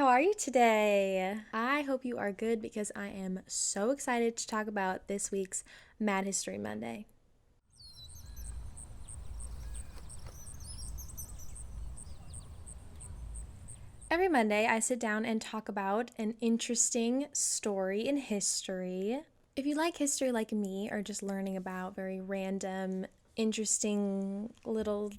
how are you today? I hope you are good because I am so excited to talk about this week's Mad History Monday. Every Monday, I sit down and talk about an interesting story in history. If you like history like me, or just learning about very random, interesting little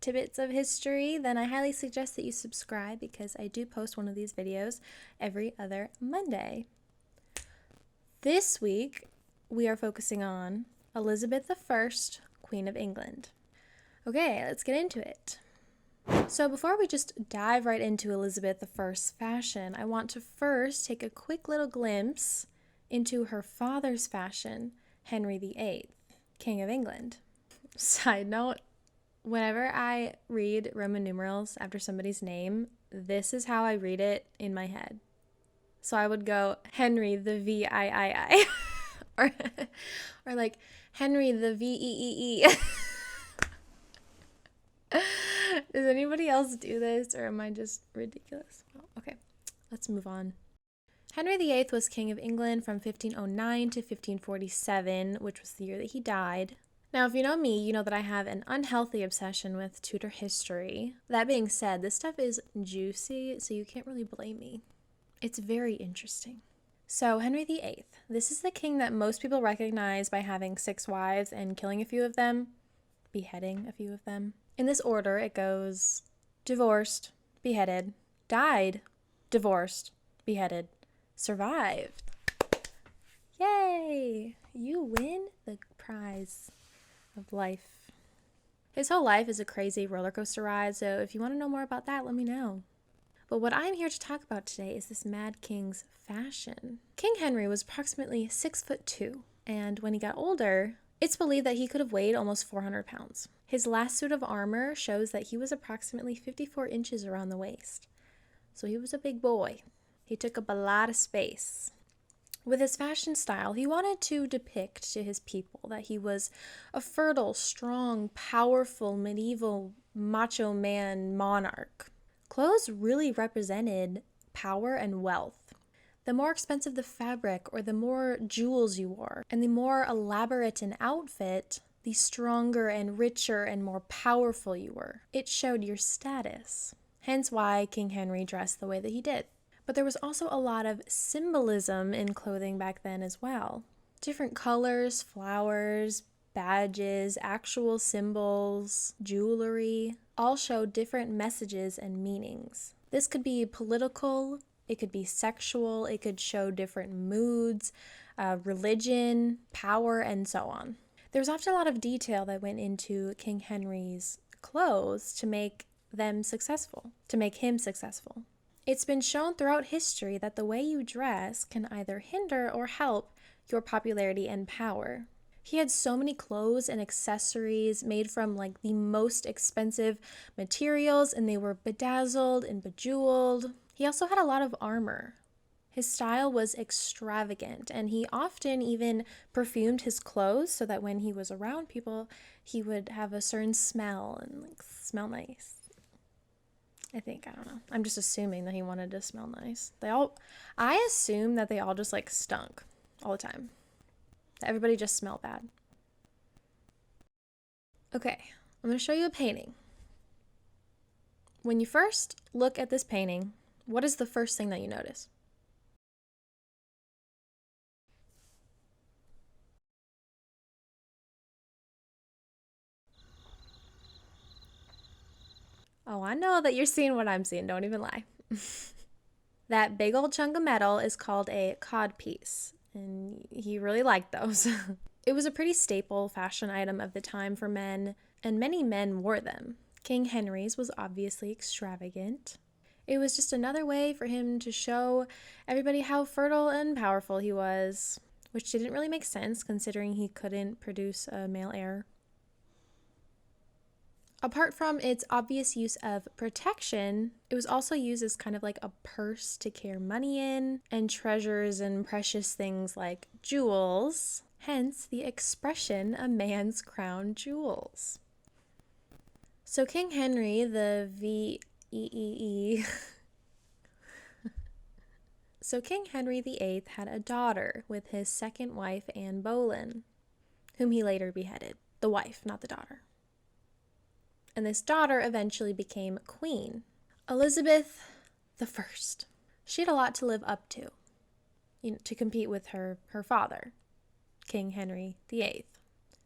tidbits of history, then I highly suggest that you subscribe because I do post one of these videos every other Monday. This week, we are focusing on Elizabeth I, Queen of England. Okay, let's get into it. So before we just dive right into Elizabeth I's fashion, I want to first take a quick little glimpse into her father's fashion, Henry VIII, King of England. Side note, whenever I read Roman numerals after somebody's name, this is how I read it in my head. So I would go Henry the VIII or like Henry the VEEE. Does anybody else do this, or am I just ridiculous? Well, okay, let's move on. Henry VIII was King of England from 1509 to 1547, which was the year that he died. Now, if you know me, you know that I have an unhealthy obsession with Tudor history. That being said, this stuff is juicy, so you can't really blame me. It's very interesting. So, Henry VIII, this is the king that most people recognize by having 6 wives and killing a few of them, beheading a few of them. In this order, it goes divorced, beheaded, died, divorced, beheaded, survived. Yay! You win the prize of life. His whole life is a crazy roller coaster ride, so if you want to know more about that, let me know. But what I'm here to talk about today is this Mad King's fashion. King Henry was approximately 6'2", and when he got older, it's believed that he could have weighed almost 400 pounds. His last suit of armor shows that he was approximately 54 inches around the waist. So he was a big boy. He took up a lot of space. With his fashion style, he wanted to depict to his people that he was a fertile, strong, powerful, medieval, macho man monarch. Clothes really represented power and wealth. The more expensive the fabric or the more jewels you wore, and the more elaborate an outfit, the stronger and richer and more powerful you were. It showed your status. Hence why King Henry dressed the way that he did. But there was also a lot of symbolism in clothing back then as well. Different colors, flowers, badges, actual symbols, jewelry, all show different messages and meanings. This could be political, it could be sexual, it could show different moods, religion, power, and so on. There was often a lot of detail that went into King Henry's clothes to make them successful, to make him successful. It's been shown throughout history that the way you dress can either hinder or help your popularity and power. He had so many clothes and accessories made from like the most expensive materials, and they were bedazzled and bejeweled. He also had a lot of armor. His style was extravagant, and he often even perfumed his clothes so that when he was around people, he would have a certain smell and like smell nice. I don't know. I'm just assuming that he wanted to smell nice. I assume that they all just like stunk all the time. Everybody just smelled bad. Okay, I'm going to show you a painting. When you first look at this painting, what is the first thing that you notice? Oh, I know that you're seeing what I'm seeing. Don't even lie. That big old chunk of metal is called a codpiece, and he really liked those. It was a pretty staple fashion item of the time for men, and many men wore them. King Henry's was obviously extravagant. It was just another way for him to show everybody how fertile and powerful he was, which didn't really make sense considering he couldn't produce a male heir. Apart from its obvious use of protection, it was also used as kind of like a purse to carry money in, and treasures and precious things like jewels, hence the expression a man's crown jewels. So King Henry the VEEE So King Henry VIII had a daughter with his second wife, Anne Boleyn, whom he later beheaded. The wife, not the daughter. And this daughter eventually became queen, Elizabeth I. She had a lot to live up to, to compete with her father, King Henry VIII.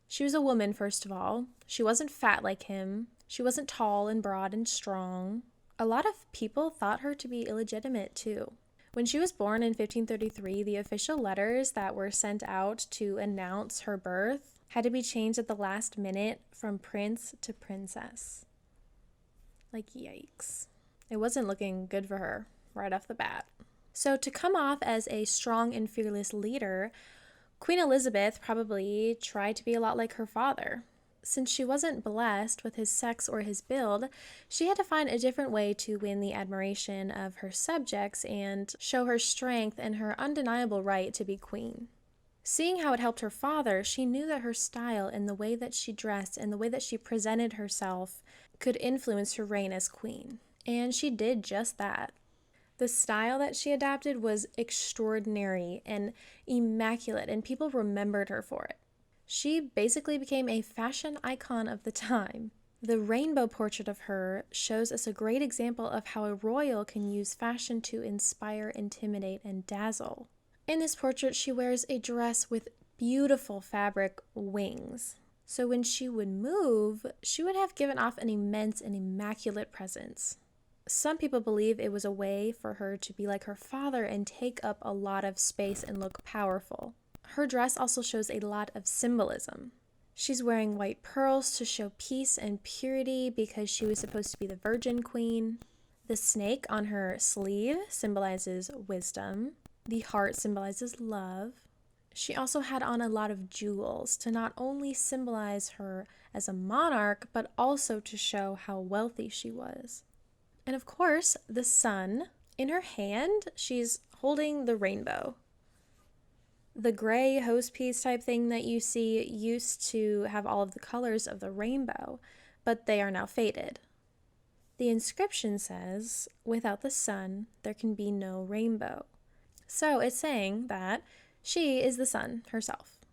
She was a woman, first of all. She wasn't fat like him. She wasn't tall and broad and strong. A lot of people thought her to be illegitimate, too. When she was born in 1533, the official letters that were sent out to announce her birth had to be changed at the last minute from prince to princess. Like, yikes. It wasn't looking good for her right off the bat. So to come off as a strong and fearless leader, Queen Elizabeth probably tried to be a lot like her father. Since she wasn't blessed with his sex or his build, she had to find a different way to win the admiration of her subjects and show her strength and her undeniable right to be queen. Seeing how it helped her father, she knew that her style and the way that she dressed and the way that she presented herself could influence her reign as queen. And she did just that. The style that she adopted was extraordinary and immaculate, and people remembered her for it. She basically became a fashion icon of the time. The rainbow portrait of her shows us a great example of how a royal can use fashion to inspire, intimidate, and dazzle. In this portrait, she wears a dress with beautiful fabric wings. So when she would move, she would have given off an immense and immaculate presence. Some people believe it was a way for her to be like her father and take up a lot of space and look powerful. Her dress also shows a lot of symbolism. She's wearing white pearls to show peace and purity because she was supposed to be the Virgin Queen. The snake on her sleeve symbolizes wisdom. The heart symbolizes love. She also had on a lot of jewels to not only symbolize her as a monarch, but also to show how wealthy she was. And of course, the sun. In her hand, she's holding the rainbow. The gray hose piece type thing that you see used to have all of the colors of the rainbow, but they are now faded. The inscription says, "Without the sun, there can be no rainbow." So it's saying that she is the sun herself.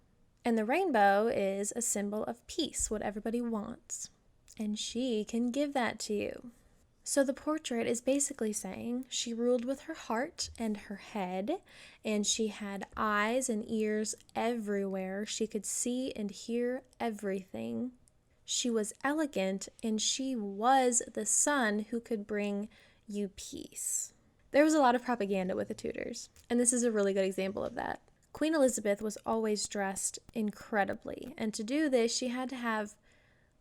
And the rainbow is a symbol of peace, what everybody wants. And she can give that to you. So the portrait is basically saying she ruled with her heart and her head, and she had eyes and ears everywhere. She could see and hear everything. She was elegant, and she was the sun who could bring you peace. There was a lot of propaganda with the Tudors, and this is a really good example of that. Queen Elizabeth was always dressed incredibly, and to do this, she had to have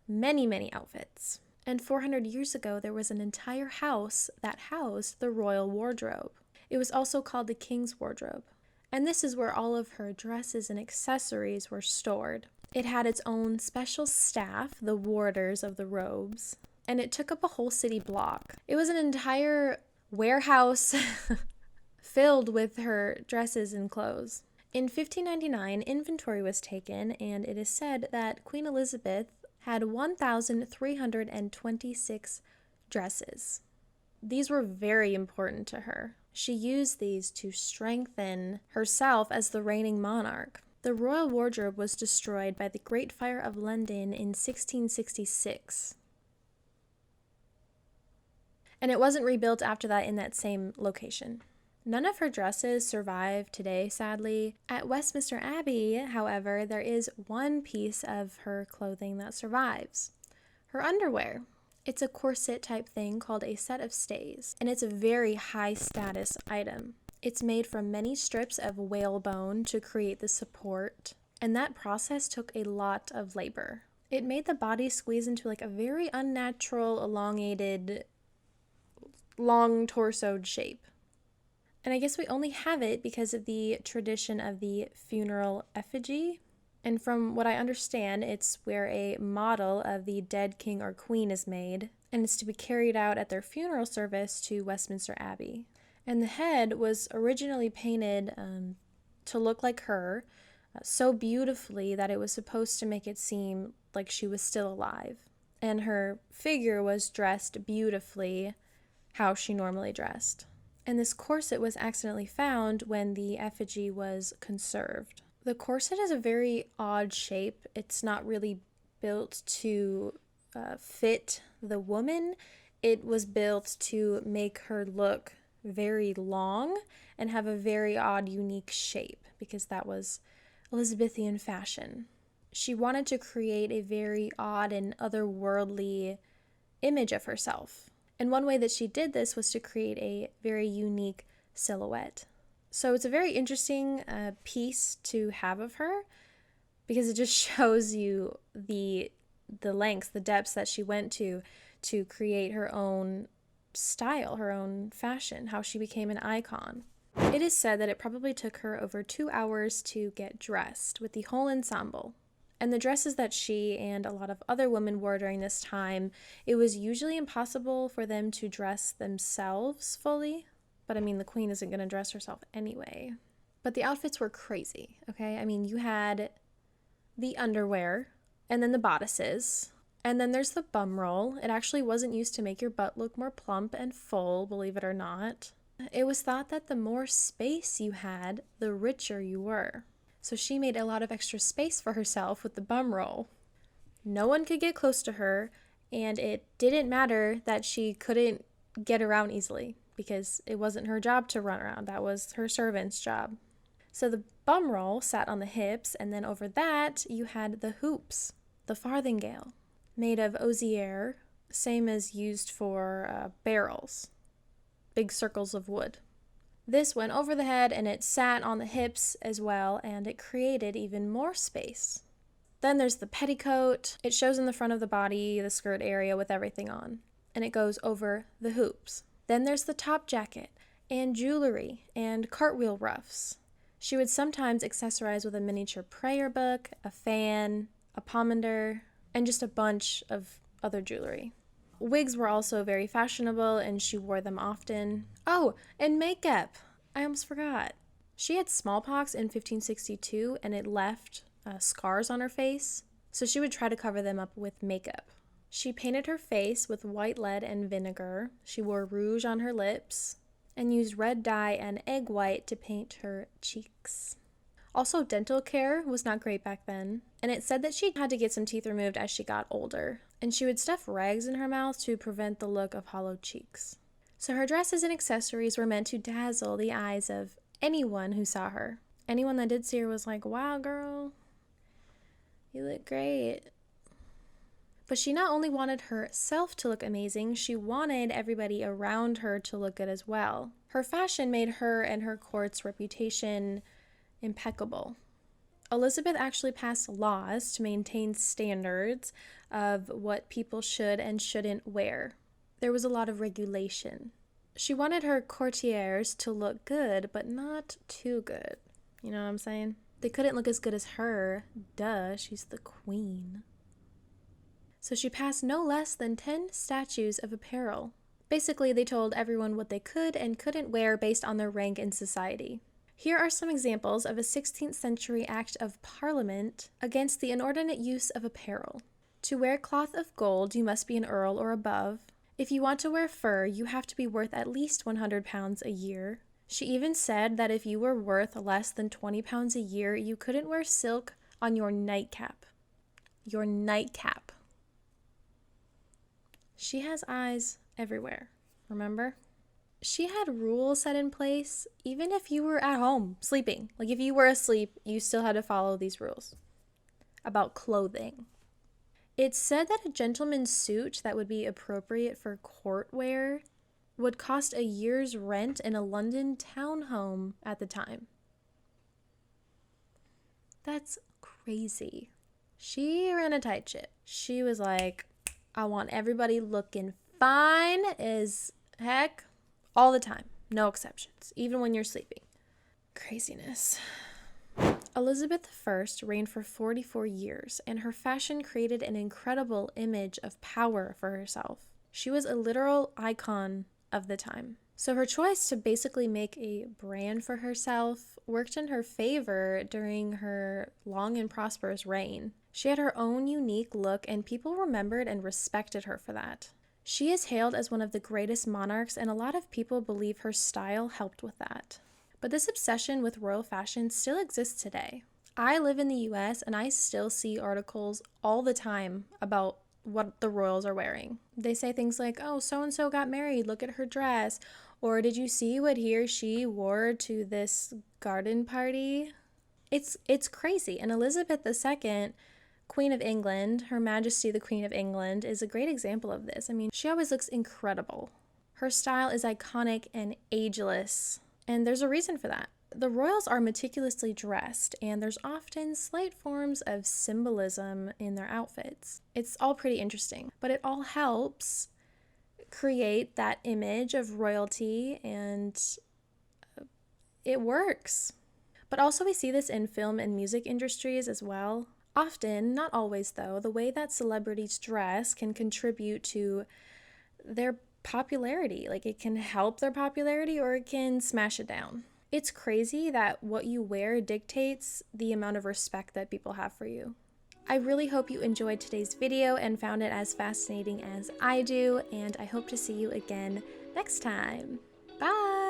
many, many outfits. And 400 years ago, there was an entire house that housed the royal wardrobe. It was also called the King's Wardrobe. And this is where all of her dresses and accessories were stored. It had its own special staff, the warders of the robes, and it took up a whole city block. It was an entire warehouse filled with her dresses and clothes. In 1599, inventory was taken, and it is said that Queen Elizabeth had 1,326 dresses. These were very important to her. She used these to strengthen herself as the reigning monarch. The royal wardrobe was destroyed by the Great Fire of London in 1666. And it wasn't rebuilt after that in that same location. None of her dresses survive today, sadly. At Westminster Abbey, however, there is one piece of her clothing that survives. Her underwear. It's a corset type thing called a set of stays, and it's a very high status item. It's made from many strips of whalebone to create the support, and that process took a lot of labor. It made the body squeeze into like a very unnatural, elongated, long torsoed shape. And I guess we only have it because of the tradition of the funeral effigy. And from what I understand, it's where a model of the dead king or queen is made, and it's to be carried out at their funeral service to Westminster Abbey. And the head was originally painted to look like her, so beautifully that it was supposed to make it seem like she was still alive. And her figure was dressed beautifully how she normally dressed. And this corset was accidentally found when the effigy was conserved. The corset is a very odd shape. It's not really built to fit the woman. It was built to make her look very long and have a very odd, unique shape, because that was Elizabethan fashion. She wanted to create a very odd and otherworldly image of herself. And one way that she did this was to create a very unique silhouette. So it's a very interesting piece to have of her, because it just shows you the lengths, the depths that she went to create her own style, her own fashion, how she became an icon. It is said that it probably took her over 2 hours to get dressed with the whole ensemble. And the dresses that she and a lot of other women wore during this time, it was usually impossible for them to dress themselves fully. But I mean, the queen isn't going to dress herself anyway. But the outfits were crazy, okay? I mean, you had the underwear, and then the bodices, and then there's the bum roll. It actually wasn't used to make your butt look more plump and full, believe it or not. It was thought that the more space you had, the richer you were. So she made a lot of extra space for herself with the bum roll. No one could get close to her, and it didn't matter that she couldn't get around easily, because it wasn't her job to run around. That was her servant's job. So the bum roll sat on the hips, and then over that you had the hoops, the farthingale, made of osier, same as used for barrels, big circles of wood. This went over the head and it sat on the hips as well, and it created even more space. Then there's the petticoat. It shows in the front of the body, the skirt area with everything on, and it goes over the hoops. Then there's the top jacket and jewelry and cartwheel ruffs. She would sometimes accessorize with a miniature prayer book, a fan, a pomander, and just a bunch of other jewelry. Wigs were also very fashionable, and she wore them often. Oh, and makeup. I almost forgot. She had smallpox in 1562, and it left scars on her face, so she would try to cover them up with makeup. She painted her face with white lead and vinegar. She wore rouge on her lips and used red dye and egg white to paint her cheeks. Also, dental care was not great back then, and it said that she had to get some teeth removed as she got older, and she would stuff rags in her mouth to prevent the look of hollow cheeks. So her dresses and accessories were meant to dazzle the eyes of anyone who saw her. Anyone that did see her was like, wow, girl, you look great. But she not only wanted herself to look amazing, she wanted everybody around her to look good as well. Her fashion made her and her court's reputation impeccable. Elizabeth actually passed laws to maintain standards of what people should and shouldn't wear. There was a lot of regulation. She wanted her courtiers to look good, but not too good. You know what I'm saying? They couldn't look as good as her. Duh, she's the queen. So she passed no less than 10 statutes of apparel. Basically, they told everyone what they could and couldn't wear based on their rank in society. Here are some examples of a 16th century Act of Parliament against the inordinate use of apparel. To wear cloth of gold, you must be an earl or above. If you want to wear fur, you have to be worth at least 100 pounds a year. She even said that if you were worth less than 20 pounds a year, you couldn't wear silk on your nightcap. Your nightcap. She has eyes everywhere, remember? She had rules set in place, even if you were at home sleeping. Like if you were asleep, you still had to follow these rules about clothing. It's said that a gentleman's suit that would be appropriate for court wear would cost a year's rent in a London townhome at the time. That's crazy. She ran a tight ship. She was like, I want everybody looking fine as heck all the time. No exceptions, even when you're sleeping. Craziness. Elizabeth I reigned for 44 years, and her fashion created an incredible image of power for herself. She was a literal icon of the time. So her choice to basically make a brand for herself worked in her favor during her long and prosperous reign. She had her own unique look, and people remembered and respected her for that. She is hailed as one of the greatest monarchs, and a lot of people believe her style helped with that. But this obsession with royal fashion still exists today. I live in the US and I still see articles all the time about what the royals are wearing. They say things like, oh, so and so got married, look at her dress. Or did you see what he or she wore to this garden party? It's crazy. And Elizabeth II, Queen of England, Her Majesty the Queen of England, is a great example of this. I mean, she always looks incredible. Her style is iconic and ageless, and there's a reason for that. The royals are meticulously dressed, and there's often slight forms of symbolism in their outfits. It's all pretty interesting, but it all helps create that image of royalty, and it works. But also we see this in film and music industries as well. Often, not always though, the way that celebrities dress can contribute to their popularity. Like, it can help their popularity or it can smash it down. It's crazy that what you wear dictates the amount of respect that people have for you. I really hope you enjoyed today's video and found it as fascinating as I do, and I hope to see you again next time. Bye!